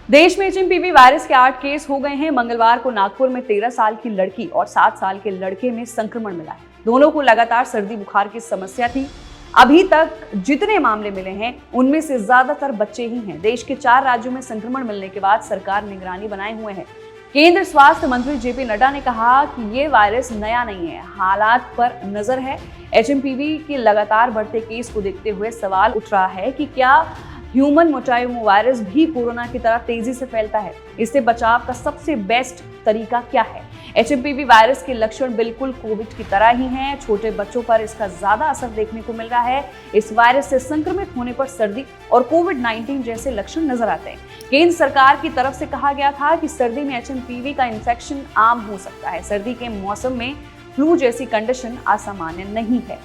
देश में HMPV virus के 8 केस हो गए हैं। मंगलवार को नागपुर में 13 साल की लड़की और 7 साल के लड़के में संक्रमण मिला है। दोनों को लगातार सर्दी बुखार की समस्या थी। अभी तक जितने मामले मिले हैं उनमें से ज्यादातर बच्चे ही हैं। देश के 4 राज्यों में संक्रमण मिलने के बाद सरकार निगरानी बनाए हुए है। केंद्र स्वास्थ्य मंत्री जेपी नड्डा ने कहा कि ये वायरस नया नहीं है, हालात पर नजर है। एचएमपीवी के लगातार बढ़ते केस को देखते हुए सवाल उठ रहा है कि क्या ह्यूमन मोटाइमो वायरस भी कोरोना की तरह तेजी से फैलता है? इससे बचाव का सबसे बेस्ट तरीका क्या है? एचएमपीवी वायरस के लक्षण बिल्कुल कोविड की तरह ही हैं। छोटे बच्चों पर इसका ज्यादा असर देखने को मिल रहा है। इस वायरस से संक्रमित होने पर सर्दी और कोविड-19 जैसे लक्षण नजर आते हैं। केंद्र सरकार की तरफ से कहा गया था कि सर्दी में एचएमपीवी का इन्फेक्शन आम हो सकता है। सर्दी के मौसम में फ्लू जैसी कंडीशन असामान्य नहीं है।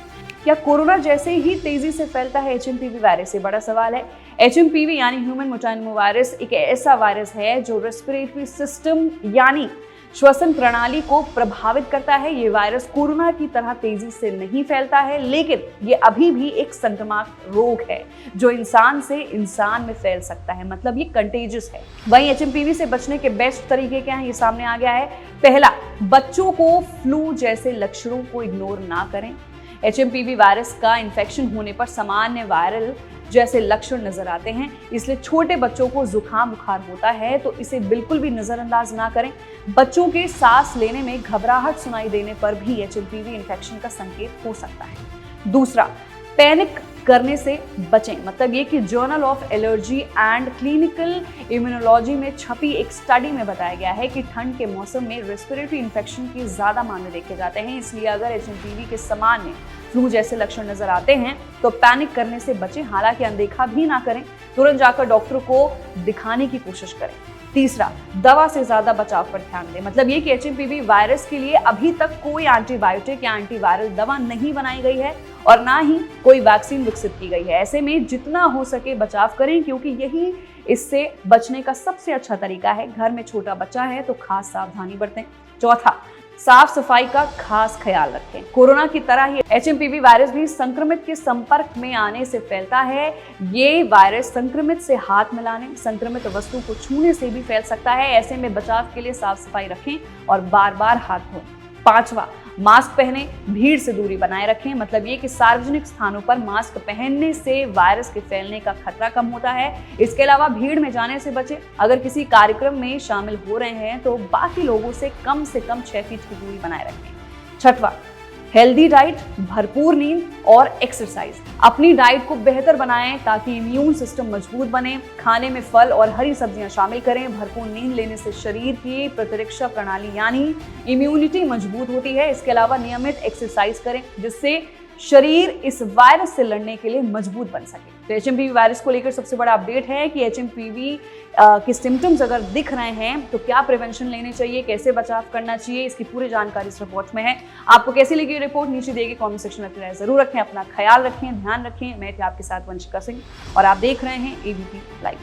क्या कोरोना जैसे ही तेजी से फैलता है एचएमपीवी वायरस? ये बड़ा सवाल है। एचएमपीवी यानी ह्यूमन मोटाइमो वायरस एक ऐसा वायरस है जो रेस्पिरेटरी सिस्टम यानी श्वसन प्रणाली को प्रभावित करता है। ये वायरस कोरोना की तरह तेजी से नहीं फैलता है, लेकिन ये अभी भी एक संक्रामक रोग है जो इंसान से इंसान में फैल सकता है, मतलब ये कंटेजियस है। वहीं एचएमपीवी से बचने के बेस्ट तरीके क्या हैं, ये सामने आ गया है। पहला, बच्चों को फ्लू जैसे लक्षणों को इग्नोर ना करें। एचएमपीवी वायरस का इन्फेक्शन होने पर सामान्य वायरल जैसे लक्षण नजर आते हैं, इसलिए छोटे बच्चों को जुकाम बुखार होता है तो इसे बिल्कुल भी नजरअंदाज ना करें। बच्चों के सांस लेने में घबराहट सुनाई देने पर भी एचएमपीवी इन्फेक्शन का संकेत हो सकता है। दूसरा, पैनिक करने से बचें। मतलब ये कि journal of allergy and clinical immunology में छपी एक स्टडी में बताया गया है कि ठंड के मौसम में रेस्पिरेटरी इन्फेक्शन के ज्यादा मामले देखे जाते हैं। इसलिए अगर एचएमपीवी के सामान्य फ्लू जैसे लक्षण नजर आते हैं तो पैनिक करने से बचें। हालांकि अनदेखा भी ना करें, तुरंत जाकर डॉक्टर को दिखाने की कोशिश करें। तीसरा, दवा से ज्यादा बचाव पर ध्यान दें। मतलब ये कि एचएमपीवी वायरस के लिए अभी तक कोई एंटीबायोटिक या एंटीवायरल दवा नहीं बनाई गई है और ना ही कोई वैक्सीन विकसित की गई है। ऐसे में जितना हो सके बचाव करें, क्योंकि यही इससे बचने का सबसे अच्छा तरीका है। घर में छोटा बच्चा है तो खास सावधानी बरतें। चौथा, साफ सफाई का खास ख्याल रखें। कोरोना की तरह ही एचएमपीवी वायरस भी संक्रमित के संपर्क में आने से फैलता है। ये वायरस संक्रमित से हाथ मिलाने, संक्रमित वस्तु को छूने से भी फैल सकता है। ऐसे में बचाव के लिए साफ सफाई रखें और बार बार हाथ धोएं। पांचवा, मास्क पहने, भीड़ से दूरी बनाए रखें। मतलब ये कि सार्वजनिक स्थानों पर मास्क पहनने से वायरस के फैलने का खतरा कम होता है। इसके अलावा भीड़ में जाने से बचें। अगर किसी कार्यक्रम में शामिल हो रहे हैं तो बाकी लोगों से कम 6 फीट की दूरी बनाए रखें। छठवां, हेल्दी डाइट, भरपूर नींद और एक्सरसाइज। अपनी डाइट को बेहतर बनाएं ताकि इम्यून सिस्टम मजबूत बने। खाने में फल और हरी सब्जियां शामिल करें। भरपूर नींद लेने से शरीर की प्रतिरक्षा प्रणाली यानी इम्यूनिटी मजबूत होती है। इसके अलावा नियमित एक्सरसाइज करें जिससे शरीर इस वायरस से लड़ने के लिए मजबूत बन सके। तो एचएमपीवी वायरस को लेकर सबसे बड़ा अपडेट है कि एचएमपीवी के सिम्टम्स अगर दिख रहे हैं तो क्या प्रिवेंशन लेने चाहिए, कैसे बचाव करना चाहिए, इसकी पूरी जानकारी इस रिपोर्ट में है। आपको कैसी लगी ये रिपोर्ट नीचे दिए गए कमेंट सेक्शन में अपनी राय जरूर रखें। अपना ख्याल रखें, ध्यान रखें। मैं थी आपके साथ वंशिका सिंह और आप देख रहे हैं एबीपी लाइव।